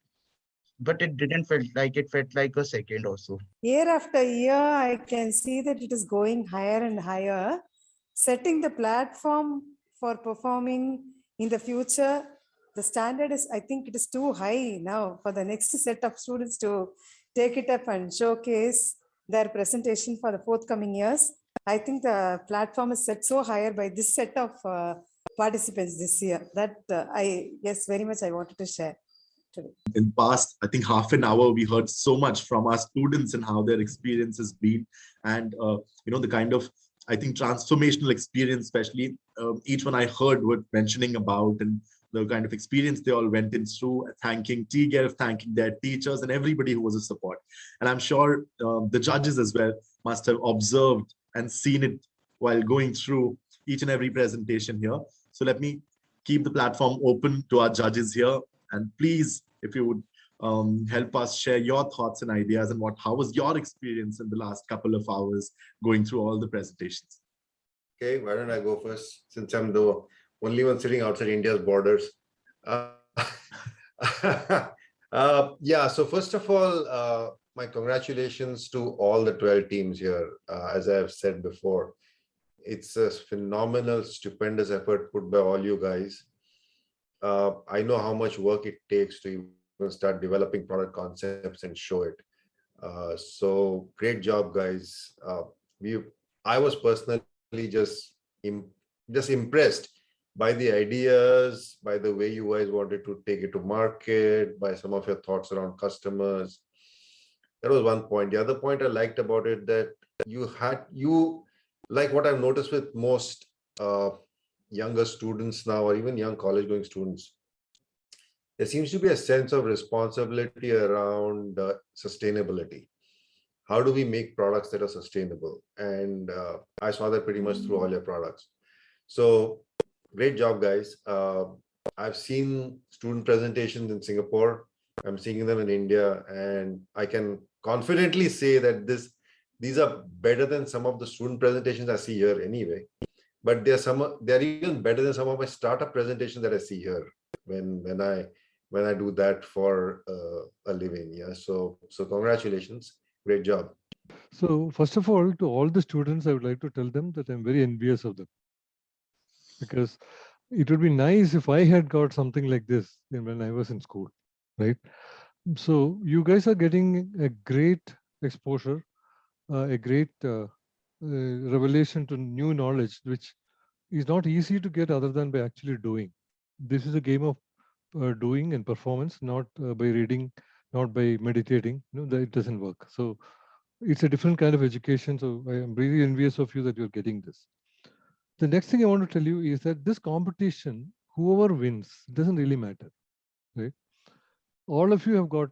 But it didn't felt like it felt like a second or so. Year after year, I can see that it is going higher and higher, setting the platform for performing in the future. The standard is, I think it is too high now for the next set of students to take it up and showcase their presentation for the forthcoming years. I think the platform is set so higher by this set of participants this year that yes, very much I wanted to share today. In past, I think half an hour, we heard so much from our students and how their experience has been, and the kind of, I think, transformational experience, especially each one I heard were mentioning about, and the kind of experience they all went in through, thanking tGELF, thanking their teachers and everybody who was a support. And I'm sure the judges as well must have observed and seen it while going through each and every presentation here. So let me keep the platform open to our judges here. And please, if you would help us share your thoughts and ideas and how was your experience in the last couple of hours going through all the presentations. Okay, why don't I go first, since I'm the only one sitting outside India's borders. Yeah, so first of all, my congratulations to all the 12 teams here. As I have said before, it's a phenomenal, stupendous effort put by all you guys. I know how much work it takes to even start developing product concepts and show it. So great job, guys. I was personally just impressed by the ideas, by the way you guys wanted to take it to market, by some of your thoughts around customers. That was one point. The other point I liked about it, that you like what I've noticed with most younger students now, or even young college going students, there seems to be a sense of responsibility around sustainability. How do we make products that are sustainable? And I saw that pretty much through all your products. So great job, guys. I've seen student presentations in Singapore. I'm seeing them in India, and I can confidently say that these are better than some of the student presentations I see here anyway. But they're even better than some of my startup presentations that I see here when I do that for a living. Yeah. So congratulations, great job. So first of all, to all the students, I would like to tell them that I'm very envious of them, because it would be nice if I had got something like this when I was in school, right? So you guys are getting a great exposure, a great revelation to new knowledge, which is not easy to get other than by actually doing. This is a game of doing and performance, not by reading, not by meditating. That it doesn't work. So it's a different kind of education. So I am really envious of you that you're getting this. The next thing I want to tell you is that this competition, whoever wins, doesn't really matter, right? All of you have got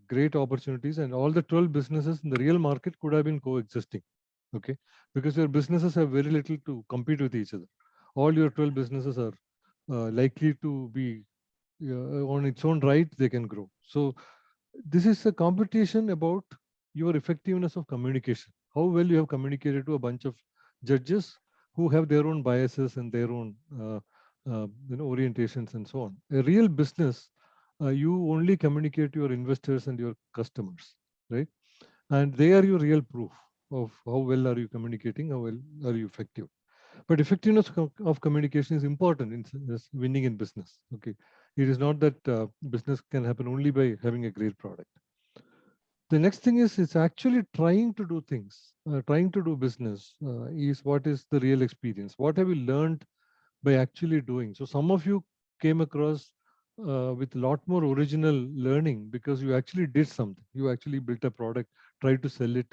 great opportunities, and all the 12 businesses in the real market could have been coexisting, okay? Because your businesses have very little to compete with each other. All your 12 businesses are likely to be on its own right, they can grow. So this is a competition about your effectiveness of communication, how well you have communicated to a bunch of judges who have their own biases and their own orientations and so on. A real business, you only communicate to your investors and your customers, right? And they are your real proof of how well are you communicating, how well are you effective. But effectiveness of communication is important in winning in business. Okay, it is not that business can happen only by having a great product. The next thing is it's actually trying to do things, trying to do business is what is the real experience. What have you learned by actually doing? So some of you came across with a lot more original learning because you actually did something. You actually built a product, tried to sell it,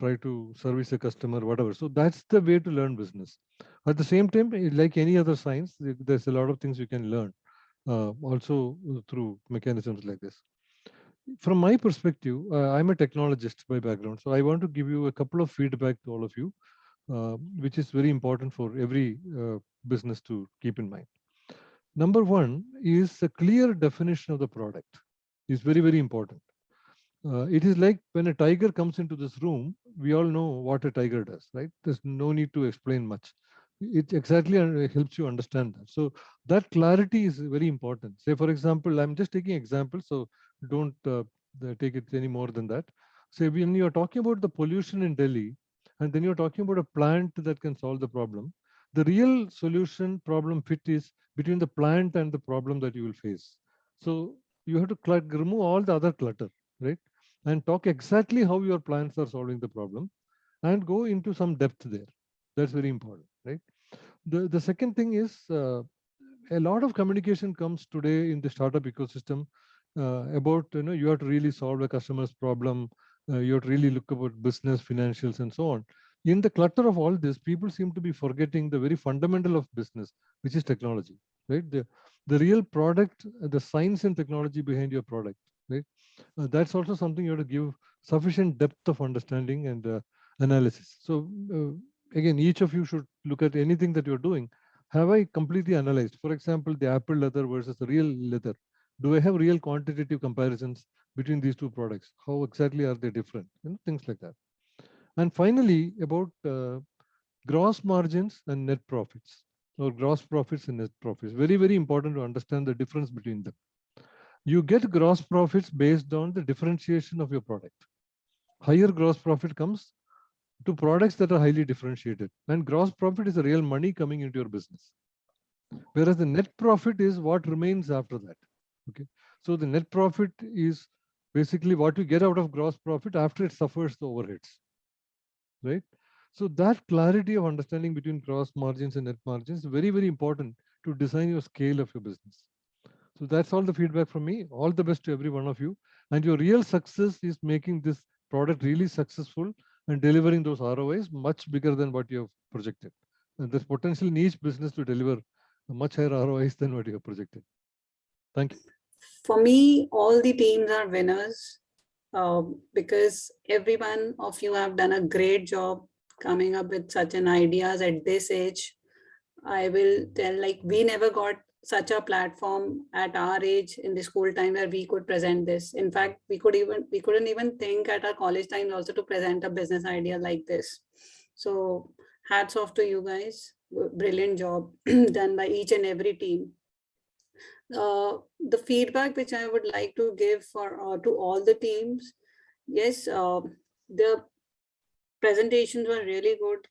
try to service a customer, whatever. So that's the way to learn business. At the same time, like any other science, there's a lot of things you can learn also through mechanisms like this. From my perspective, I'm a technologist by background. So I want to give you a couple of feedback to all of you, which is very important for every business to keep in mind. Number one is a clear definition of the product is very, very important. It is like when a tiger comes into this room, we all know what a tiger does, right? There's no need to explain much. It exactly helps you understand that. So that clarity is very important. Say, for example, I'm just taking examples, so don't take it any more than that. Say, when you're talking about the pollution in Delhi, and then you're talking about a plant that can solve the problem, the real solution problem fit is between the plant and the problem that you will face. So you have to remove all the other clutter, right? And talk exactly how your plants are solving the problem and go into some depth there. That's very important, right? The second thing is a lot of communication comes today in the startup ecosystem about, you have to really solve a customer's problem. You have to really look about business, financials, and so on. In the clutter of all this, people seem to be forgetting the very fundamental of business, which is technology, right? The real product, the science and technology behind your product, right? That's also something you have to give sufficient depth of understanding and analysis. So again, each of you should look at anything that you're doing. Have I completely analyzed? For example, the Apple leather versus the real leather. Do I have real quantitative comparisons between these two products? How exactly are they different? Things like that. And finally, about gross margins and net profits, or gross profits and net profits. Very, very important to understand the difference between them. You get gross profits based on the differentiation of your product. Higher gross profit comes to products that are highly differentiated, and gross profit is the real money coming into your business. Whereas the net profit is what remains after that. Okay, so the net profit is basically what you get out of gross profit after it suffers the overheads, right? So that clarity of understanding between gross margins and net margins is very, very important to design your scale of your business. So that's all the feedback from me. All the best to every one of you. And your real success is making this product really successful and delivering those ROIs much bigger than what you have projected. And there's potential in each business to deliver a much higher ROIs than what you have projected. Thank you. For me, all the teams are winners because every one of you have done a great job coming up with such an ideas at this age. I will tell, like, we never got such a platform at our age in the school time where we could present this. In fact, we couldn't even think at our college time also to present a business idea like this. So hats off to you guys. Brilliant job done by each and every team. The feedback which I would like to give for to all the teams, yes, the presentations were really good.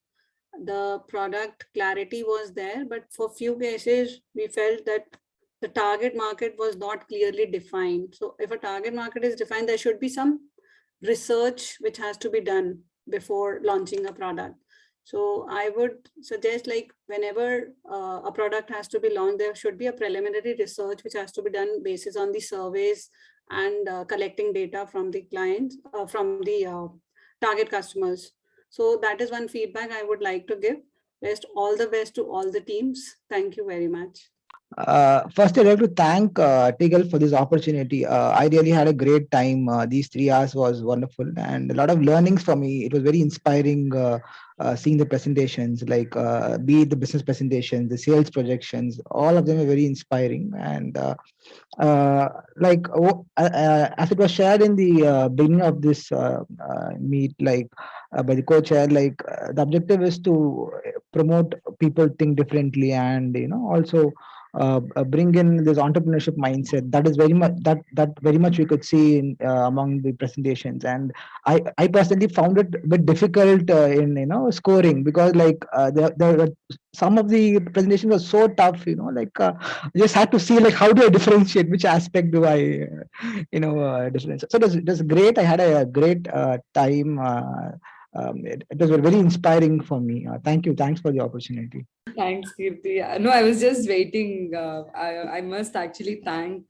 The product clarity was there, but for few cases, we felt that the target market was not clearly defined. So if a target market is defined, there should be some research which has to be done before launching a product. So I would suggest, like, whenever a product has to be launched, there should be a preliminary research which has to be done basis on the surveys and collecting data from the clients, from the target customers. So that is one feedback I would like to give. Rest all the best to all the teams. Thank you very much. First, I'd like to thank tGELF for this opportunity. I really had a great time. These 3 hours was wonderful and a lot of learnings for me. It was very inspiring seeing the presentations, like be it the business presentations, the sales projections, all of them are very inspiring. And as it was shared in the beginning of this meet, by the co-chair, the objective is to promote people think differently, and also bring in this entrepreneurship mindset. That is very much that very much we could see in among the presentations. And I personally found it a bit difficult in scoring, because some of the presentation was so tough, just had to see how do I differentiate, which aspect do I differentiate. So it was great. I had a great time. It was very inspiring for me. Thanks for the opportunity. Thanks, Kirti. No, I was just waiting. I must actually thank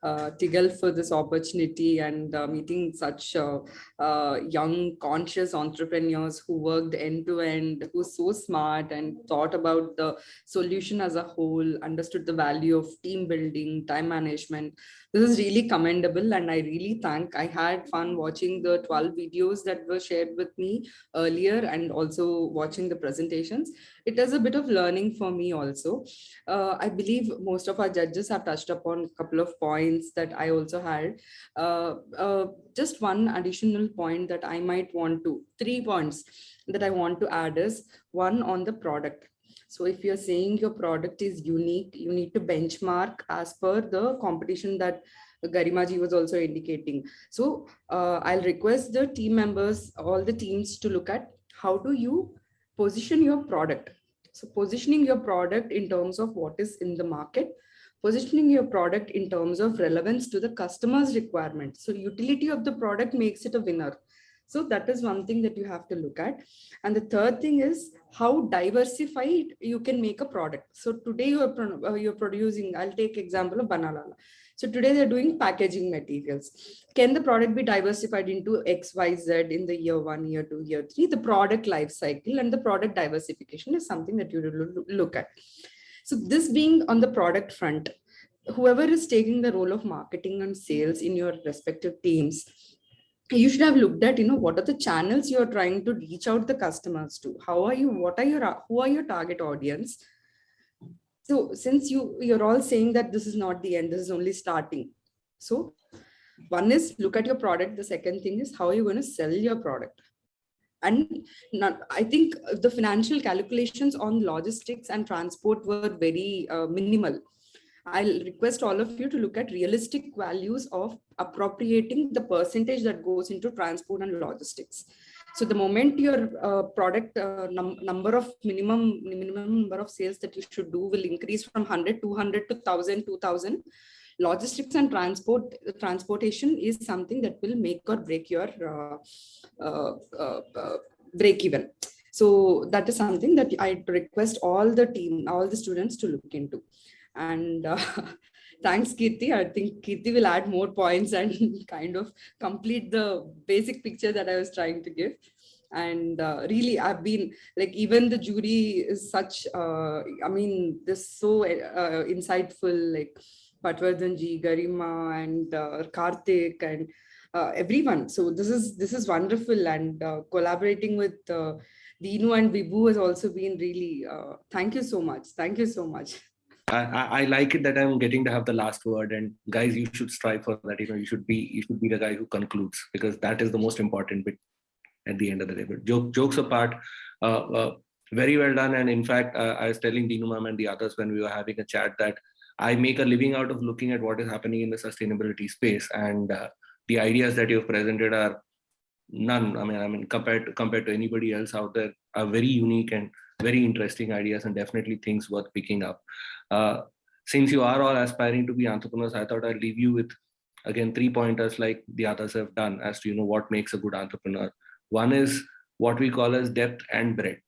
tGELF for this opportunity and meeting such young, conscious entrepreneurs who worked end to end, who so smart and thought about the solution as a whole, understood the value of team building, time management. This is really commendable, and I really thank. I had fun watching the 12 videos that were shared with me earlier, and also watching the presentations. It is a bit of learning for me also. I believe most of our judges have touched upon a couple of points that I also had. Just one additional point that I might want to, 3 points that I want to add is, one, on the product. So if you're saying your product is unique, you need to benchmark as per the competition that Garimaji was also indicating. So I'll request the team members, all the teams, to look at how do you position your product. So positioning your product in terms of what is in the market, positioning your product in terms of relevance to the customer's requirement. So utility of the product makes it a winner. So that is one thing that you have to look at. And the third thing is how diversified you can make a product. So today you're producing, I'll take example of Banalala. So today they're doing packaging materials. Can the product be diversified into X, Y, Z in the year 1, year 2, year 3? The product life cycle and the product diversification is something that you look at. So this being on the product front, whoever is taking the role of marketing and sales in your respective teams, you should have looked at, what are the channels you're trying to reach out the customers to? Who are your target audience? So since you're all saying that this is not the end, this is only starting. So one is look at your product. The second thing is how are you going to sell your product? And I think the financial calculations on logistics and transport were very minimal. I'll request all of you to look at realistic values of appropriating the percentage that goes into transport and logistics. So the moment your product number of minimum number of sales that you should do will increase from 100, 200 to 1000, 2000, logistics and transportation is something that will make or break your break even. So that is something that I request all the students to look into. And thanks, Kirti. I think Kirti will add more points and kind of complete the basic picture that I was trying to give. And really, I've been like, even the jury is such, this so insightful, like Patwardhanji, Garima, and Karthik, and everyone. So this is wonderful, and collaborating with Dinu and Vibhu has also been really, thank you so much. Thank you so much. I like it that I'm getting to have the last word, and guys, you should strive for that. You should be the guy who concludes, because that is the most important bit at the end of the day. But jokes apart, very well done. And in fact, I was telling Dinu ma'am and the others when we were having a chat that I make a living out of looking at what is happening in the sustainability space, and the ideas that you've presented are none. I mean, compared to anybody else out there, are very unique and very interesting ideas, and definitely things worth picking up. Since you are all aspiring to be entrepreneurs, I thought I'd leave you with, again, 3 pointers like the others have done as to what makes a good entrepreneur. One is what we call as depth and breadth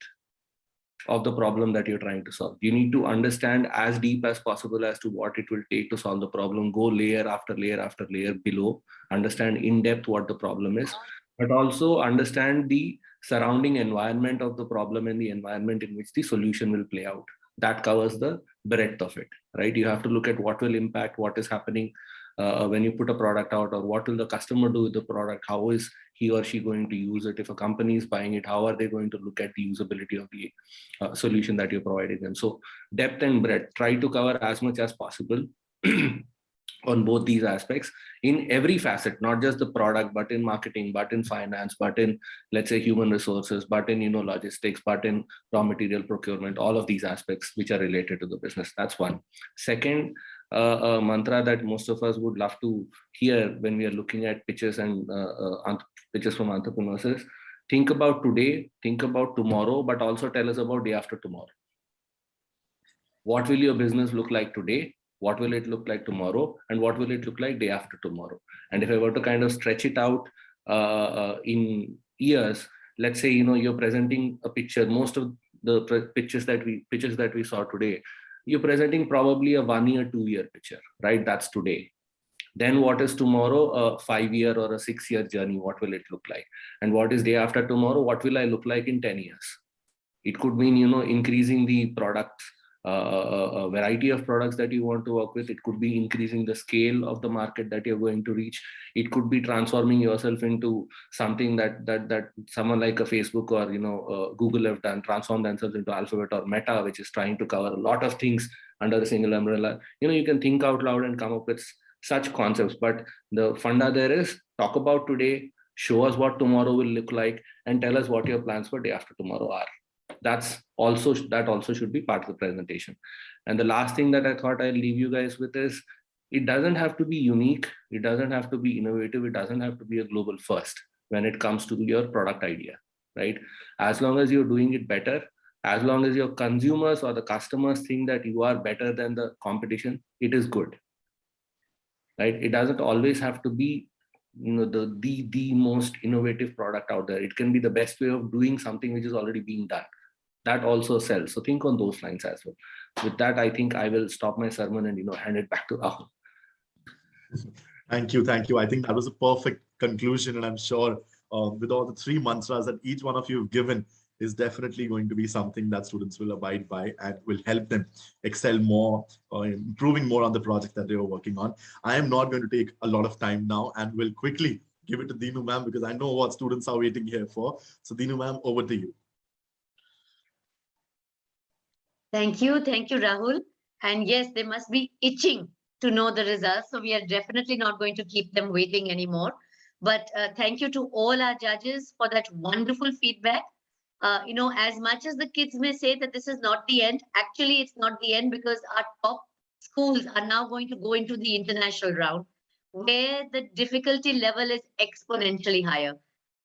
of the problem that you're trying to solve. You need to understand as deep as possible as to what it will take to solve the problem, go layer after layer after layer below, understand in depth what the problem is, but also understand the surrounding environment of the problem and the environment in which the solution will play out. That covers the breadth of it, right? You have to look at what will impact, what is happening when you put a product out, or what will the customer do with the product, how is he or she going to use it. If a company is buying it, how are they going to look at the usability of the solution that you're providing them. So depth and breadth, try to cover as much as possible on both these aspects in every facet, not just the product, but in marketing, but in finance, but in, let's say, human resources, but in logistics, but in raw material procurement, all of these aspects which are related to the business. That's one. Second, a mantra that most of us would love to hear when we are looking at pitches and pitches from entrepreneurs is, think about today, think about tomorrow, but also tell us about day after tomorrow. What will your business look like today? What will it look like tomorrow? And what will it look like day after tomorrow? And if I were to kind of stretch it out in years, let's say, you're presenting a picture. Most of the pitches that we saw today, you're presenting probably a 1 year, 2 year picture, right? That's today. Then what is tomorrow? A 5 year or a 6 year journey. What will it look like? And what is day after tomorrow? What will I look like in 10 years? It could mean, increasing the product, a variety of products that you want to work with. It could be increasing the scale of the market that you're going to reach. It could be transforming yourself into something that someone like a Facebook or Google have done, transform themselves into Alphabet or Meta, which is trying to cover a lot of things under a single umbrella. You can think out loud and come up with such concepts, but the funda there is, talk about today, show us what tomorrow will look like, and tell us what your plans for day after tomorrow are. That also should be part of the presentation. And the last thing that I thought I'll leave you guys with is, it doesn't have to be unique, it doesn't have to be innovative, it doesn't have to be a global first when it comes to your product idea, right? As long as you're doing it better, as long as your consumers or the customers think that you are better than the competition, it is good, right? It doesn't always have to be the most innovative product out there. It can be the best way of doing something which is already being done. That also sells. So think on those lines as well. With that, I think I will stop my sermon and hand it back to Rahul. Thank you. I think that was a perfect conclusion, and I'm sure with all the 3 mantras that each one of you have given is definitely going to be something that students will abide by and will help them excel more, improving more on the project that they were working on. I am not going to take a lot of time now and will quickly give it to Dinu ma'am, because I know what students are waiting here for. So Dinu ma'am, over to you. Thank you, Rahul. And yes, they must be itching to know the results. So we are definitely not going to keep them waiting anymore. But thank you to all our judges for that wonderful feedback. As much as the kids may say that this is not the end, actually it's not the end, because our top schools are now going to go into the international round, where the difficulty level is exponentially higher.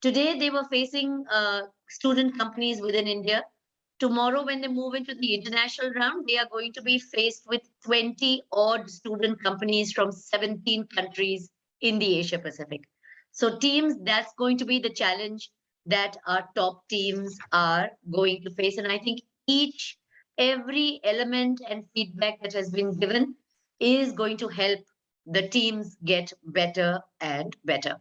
Today, they were facing student companies within India. Tomorrow, when they move into the international round, they are going to be faced with 20 odd student companies from 17 countries in the Asia Pacific. So teams, that's going to be the challenge that our top teams are going to face. And I think every element and feedback that has been given is going to help the teams get better and better.